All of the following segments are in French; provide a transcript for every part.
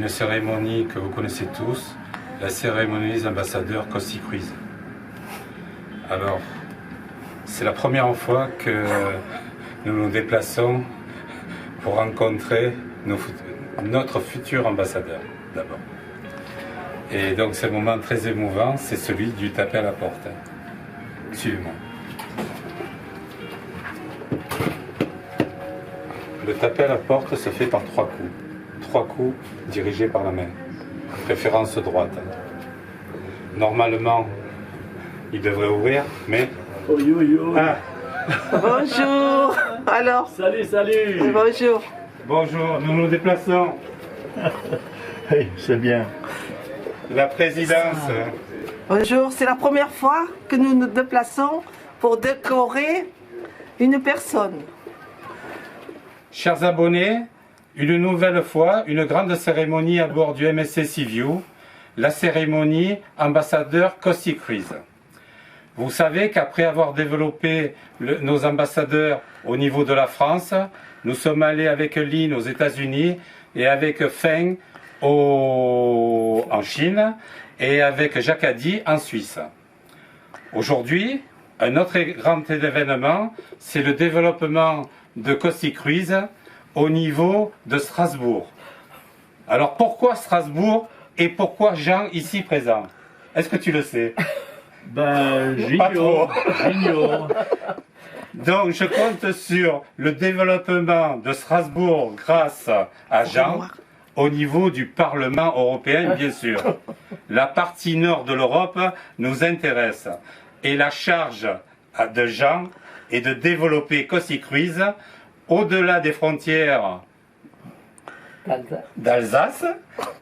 une cérémonie que vous connaissez tous, la cérémonie des ambassadeurs Kossi-Kruise. Alors, c'est la première fois que nous nous déplaçons pour rencontrer notre futur ambassadeur, d'abord. Et donc, c'est un moment très émouvant, c'est celui du taper à la porte. Suivez-moi. Le taper à la porte se fait par 3 coups. 3 coups dirigés par la main, préférence droite. Normalement, il devrait ouvrir, mais... Ah. Bonjour. Alors. Salut, salut. Bonjour. Bonjour, nous nous déplaçons. Oui, c'est bien. La présidence. Bonjour, c'est la première fois que nous nous déplaçons pour décorer une personne. Chers abonnés, une nouvelle fois, une grande cérémonie à bord du MSC Seaview, la cérémonie ambassadeur Kossi-Kruise. Vous savez qu'après avoir développé nos ambassadeurs au niveau de la France, nous sommes allés avec Lynn aux États-Unis et avec Feng en Chine et avec Jacques Addy en Suisse. Aujourd'hui, un autre grand événement, c'est le développement de Kossi-Kruise au niveau de Strasbourg. Alors pourquoi Strasbourg et pourquoi Jean ici présent? Est-ce que tu le sais? Ben, j'ignore. Donc je compte sur le développement de Strasbourg grâce à Jean au niveau du Parlement européen, bien sûr. La partie nord de l'Europe nous intéresse. Et la charge de Jean est de développer Kossi-Kruise au-delà des frontières d'Alsace,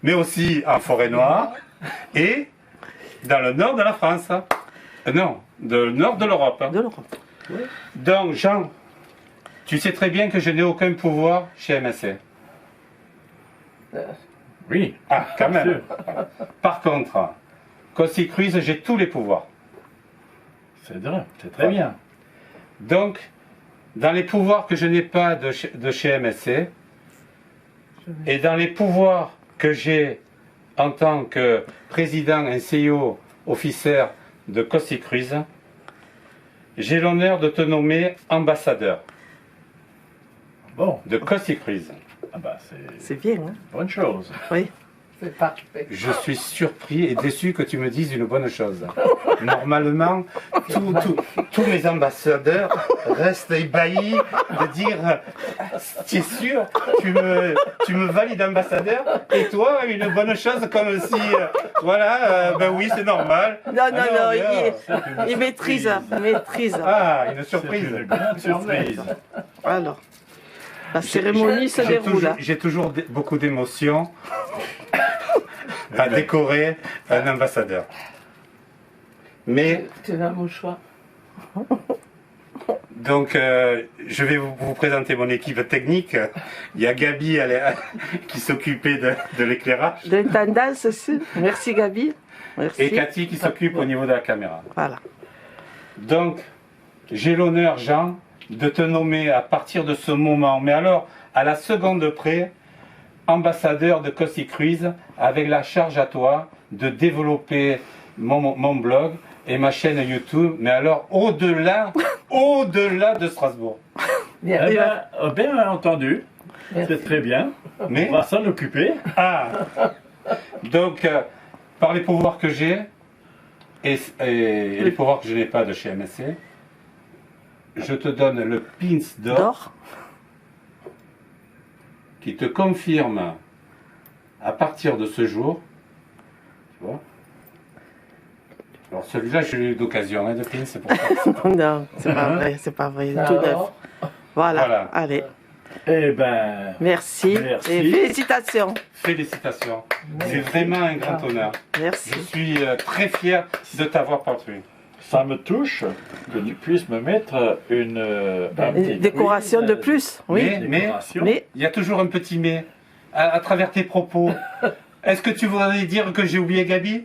mais aussi en Forêt-Noire et dans le nord de la France. Non, le nord de l'Europe. Donc, Jean, tu sais très bien que je n'ai aucun pouvoir chez MSC. Oui. Ah, quand même. Par contre, Kossi-Kruise, j'ai tous les pouvoirs. C'est vrai, c'est très bien. Donc, dans les pouvoirs que je n'ai pas de chez MSC, et dans les pouvoirs que j'ai en tant que président et CEO officier de Kossi-Kruise, j'ai l'honneur de te nommer ambassadeur de Kossi-Kruise. Ah bah c'est bien, hein? Bonne chose. Oui. C'est parfait. Je suis surpris et déçu que tu me dises une bonne chose. Normalement, tous mes ambassadeurs restent ébahis de dire « Tu es sûr, tu me valides ambassadeur? Et toi, une bonne chose comme si, ben oui, c'est normal. » Non, il maîtrise, Ah, une surprise. C'est une grande surprise. Alors, la cérémonie se déroule. J'ai toujours beaucoup d'émotions à décorer un ambassadeur. Mais, Tu as mon choix. donc, je vais vous présenter mon équipe technique. Il y a Gabi qui s'occupait de l'éclairage. De tendance aussi. Merci Gabi. Merci. Et Cathy qui s'occupe au niveau de la caméra. Voilà. Donc, j'ai l'honneur, Jean, de te nommer à partir de ce moment, mais alors, à la seconde près, ambassadeur de Kossi-Kruise, avec la charge à toi de développer mon blog et ma chaîne YouTube, mais alors au-delà de Strasbourg. Bien. Bien entendu, c'est très bien. Mais, On va s'en occuper. Donc, par les pouvoirs que j'ai et les pouvoirs que je n'ai pas de chez MSC, je te donne le pins d'or qui te confirme à partir de ce jour, tu vois. Alors celui-là, j'ai eu d'occasion de pins, c'est pour ça. Non, c'est pas vrai, tout neuf. Voilà, allez. Eh ben, merci. Et félicitations. Félicitations. C'est vraiment un grand honneur. Merci. Je suis très fier de t'avoir partout. ça me touche que tu puisses me mettre une décoration de plus. Oui. Mais il y a toujours un petit mais à travers tes propos. Est-ce que tu voudrais dire que j'ai oublié Gabi?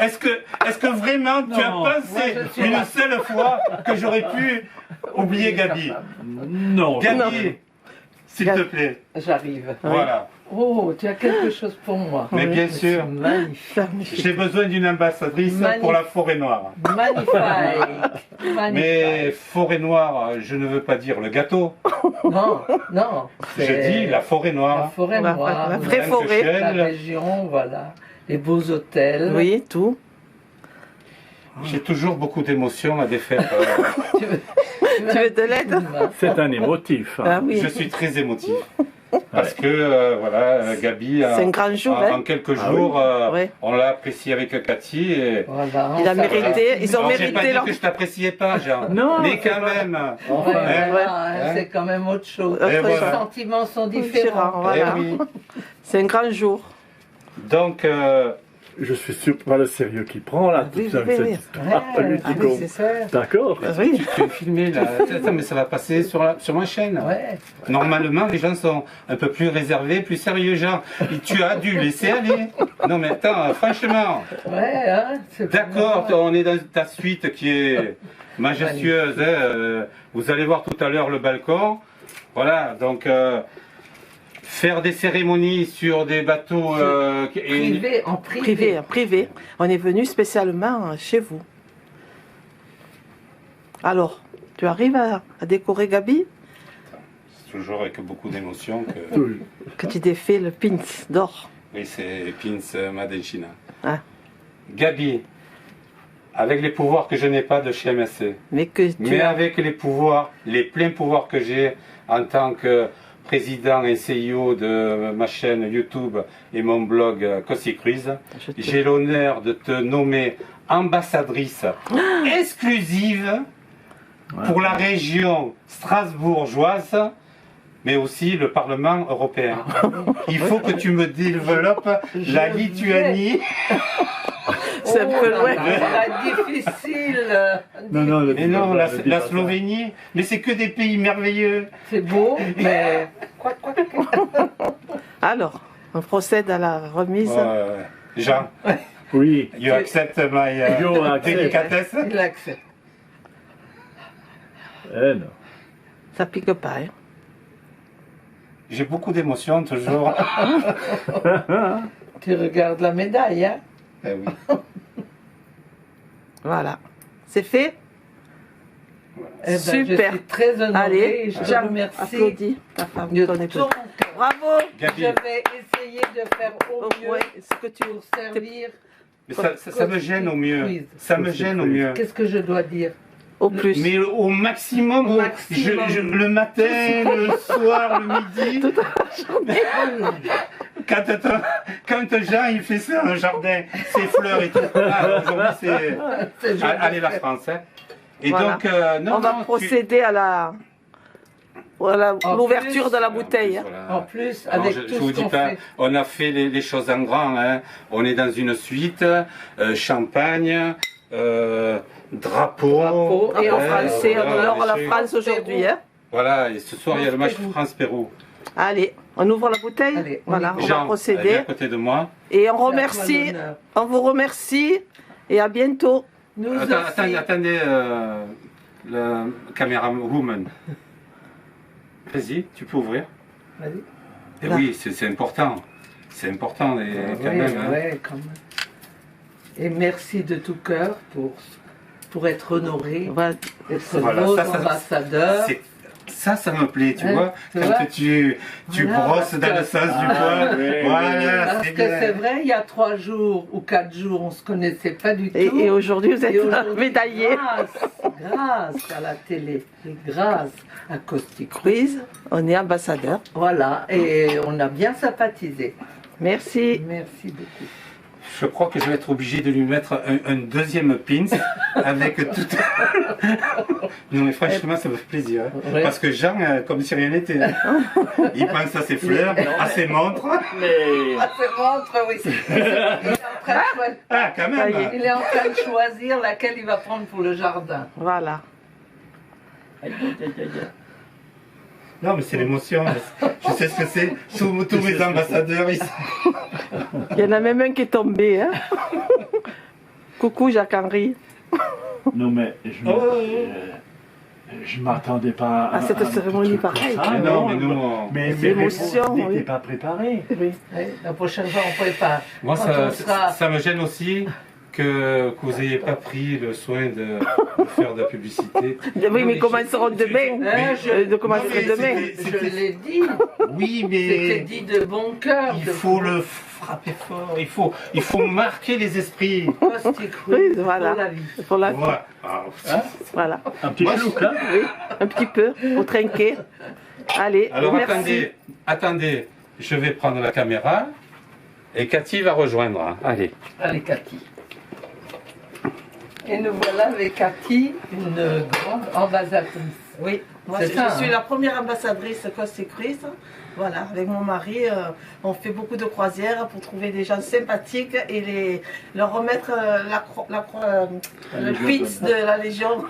Est-ce que vraiment tu as pensé une seule fois que j'aurais pu oublier Gabi? Non. Gabi, s'il te plaît. J'arrive. Voilà. Oh, tu as quelque chose pour moi. Mais bien C'est sûr. magnifique. J'ai besoin d'une ambassadrice pour la forêt noire. Magnifique. Mais forêt noire, je ne veux pas dire le gâteau. Non, non. Je c'est dis la forêt la noire. forêt La- noire. la vraie Sainte forêt. Chelle. La région, voilà. Les beaux hôtels. Oui, tout. J'ai toujours beaucoup d'émotions à défaire. Tu veux, Tu veux de l'aide? C'est un émotif. Ah oui. Je suis très émotif. Parce que, voilà, Gabi, C'est un grand jour, en hein. quelques jours, Ouais. on l'a apprécié avec Cathy. Et... Voilà. Il a mérité, ils ont Alors, j'ai pas mérité dit leur... que je t'appréciais pas, Jean. Non, Mais c'est quand pas- même. Enfin, Ouais, voilà, hein. c'est quand même autre chose. Autre Et Les voilà. sentiments sont Différents, différents. voilà. Eh oui. C'est un grand jour. Donc, je suis sûr pas le sérieux qu'il prend là, Oui, toute cette oui, oui. histoire Ouais, politique. c'est ça. D'accord. Oui. tu es filmé là. Attends, mais ça va passer sur ma chaîne. Ouais. Normalement, les gens sont un peu plus réservés, plus sérieux, Jean. Et tu as dû laisser aller. Non, mais attends, franchement. Ouais, hein, c'est pas D'accord, normal. on est dans ta suite qui est majestueuse. Hein. Vous allez voir tout à l'heure le balcon. Voilà, donc faire des cérémonies sur des bateaux Privé, en privé. Privé, privé. On est venu spécialement chez vous. Alors, tu arrives à décorer Gabi? c'est toujours avec beaucoup d'émotion que. Oui. Que tu défais le pins d'or. Oui, c'est Pins Made in China. Ah. Gabi, avec les pouvoirs que je n'ai pas de chez MSC, Mais que tu mais as... avec les pouvoirs, les pleins pouvoirs que j'ai en tant que président et CEO de ma chaîne YouTube et mon blog Cossy Cruise, je te- j'ai l'honneur de te nommer ambassadrice exclusive pour la région strasbourgeoise, mais aussi le Parlement européen. Il faut que tu me développes la Lituanie. C'est un peu loin. C'est difficile. Non, le- Mais non, le dis la pas ça. Slovénie, mais c'est que des pays merveilleux. C'est beau, mais. Alors, on procède à la remise. Jean, Oui. you accept my You accept. délicatesse? Il accepte. Eh non. Ça pique pas, hein. J'ai beaucoup d'émotions toujours. Tu regardes la médaille, hein? Eh oui. Voilà. C'est fait? Eh ben, Super. Je suis très honorée Allez, et je te Jean, remercie applaudis ta femme. de ton tout épouse. mon cœur. Bravo! Je Gabi, vais essayer de faire au mieux Ouais, ce que tu pour servir. mais ça me gêne au mieux. Quiz. Ça me gêne au mieux. Qu'est-ce que je dois dire? au plus. Mais au maximum, Au maximum. le matin, le soir, le midi. Quand Jean il fait ça, un jardin, ses fleurs et tout. Ah, aujourd'hui c'est. C'est joli. Allez la France. Hein. Et Voilà. donc, non, On va non, tu- procéder à En l'ouverture plus, de la bouteille. hein. Voilà. En plus, Alors, avec je tout vous ce dis qu'on pas, fait. on a fait les choses en grand. Hein. On est dans une suite, champagne, drapeau. Drapeau, Et en hein, français, on voilà, honore la les France choses. aujourd'hui. Hein. Voilà, et ce soir il y a le match France-Pérou. France-Pérou. Allez, on ouvre la bouteille. Allez, on Voilà, y on va. va Jean, elle est à procéder. côté de moi. Et on C'est à toi remercie, l'honneur. on vous remercie et à bientôt. Nous aussi. Attendez, le caméra woman. Vas-y, tu peux ouvrir. Vas-y. Et Là. oui, c'est important. C'est important et quand Oui, même. Hein. ouais, quand même. Et merci de tout cœur pour être honoré, Voilà. être Voilà, nos ça, ambassadeurs. Ça me plaît, tu Hein, vois. tu Quand vois tu Voilà, brosses parce dans que- le sens du Ah, poil. oui, Voilà, Parce c'est que c'est bien. vrai, il y a 3 jours ou 4 jours, on ne se connaissait pas du tout. Et aujourd'hui, vous Et êtes aujourd'hui, médaillé. grâce à la télé, et grâce à Caustic Quiz, on est ambassadeur. Voilà, et on a bien sympathisé. Merci. Merci beaucoup. Je crois que je vais être obligé de lui mettre un deuxième pins avec tout. Non mais franchement, ça me fait plaisir. Hein. Ouais. Parce que Jean, comme si rien n'était. Hein. Il pense à ses fleurs, à ses montres. Mais Ah, c'est montre, oui. Il est en train de choisir- Ah, quand Ça y même. est. il est en train de choisir laquelle il va prendre pour le jardin. Voilà. Non mais c'est l'émotion. Je sais ce que c'est. Tous mes ambassadeurs ici. Il y en a même un qui est tombé. Hein. Coucou Jacques-Henri. non, mais je me. Oh. Je ne m'attendais pas À cette cérémonie truc comme pareille. ça, Mais non, mais nous, on- Mais L'émotion, n'était oui. pas préparé. Oui. Ouais, la prochaine fois, on prépare. moi, Quand ça, on sera- ça me gêne aussi que vous n'ayez pas pris le soin de faire de la publicité. Oui, mais ils commenceront demain. Hein, Ils commenceront Non, mais demain. Je l'ai dit. Oui, C'était mais dit de bon cœur. il de faut le frapper fort, il faut marquer les esprits. Caustic Oui, Cruise voilà. pour la vie. Pour la... Voilà. Ah, Voilà. Un petit Moi, chouc, hein. Oui, un petit peu, pour trinquer. Allez, Alors merci. attendez, je vais prendre la caméra et Cathy va rejoindre. Allez. Allez, Cathy. Et nous voilà avec Cathy, une grande ambassadrice. Oui, moi C'est je ça, suis hein. la première ambassadrice Caustic Cruise. Voilà, avec mon mari, on fait beaucoup de croisières pour trouver des gens sympathiques et leur remettre le pitch de la Légion.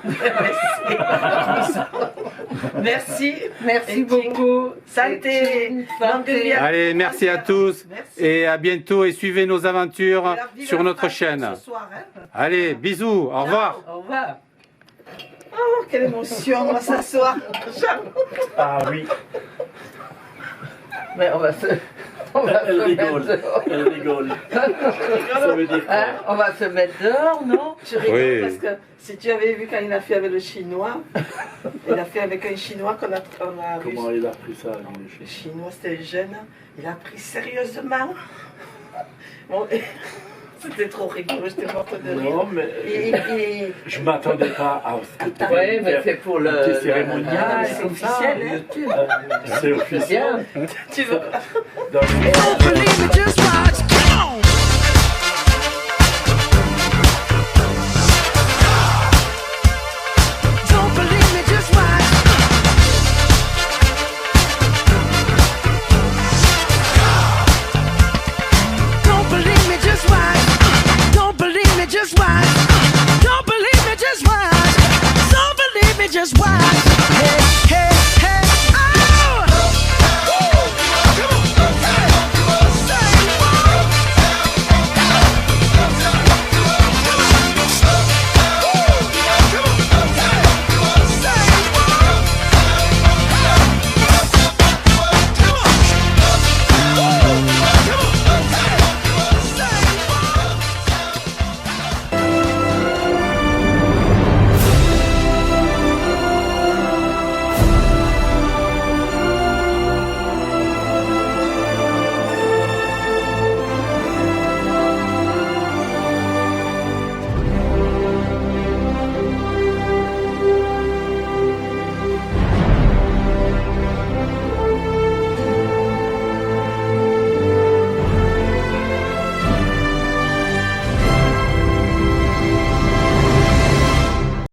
Merci. Merci Et beaucoup. Santé. Longue vie à- Allez, merci à tous Merci. et à bientôt et suivez nos aventures Et la vie sur de la notre femme chaîne. ce soir, hein. Allez, bisous, au revoir. Au revoir. Oh, quelle émotion, on va s'asseoir. Ah oui, Mais on va se elle mettre rigole. dehors. Elle rigole. Ça veut dire quoi? Hein, on va se mettre dehors, non? Je rigole Oui. parce que si tu avais vu quand il a fait avec le chinois, il a fait avec un chinois qu'on a vu. Comment il a pris ça, Le lui? chinois, c'était jeune, il a pris sérieusement. Bon, c'était trop rigolo, j'étais morte de rire. Non, mais je ne m'attendais pas à ce que tu Oui, mais c'est pour le. petit cérémonial, Ah, le- c'est comme ça. officiel, hein. YouTube. C'est officiel. Bien. Tu veux Dans le- Believe it, just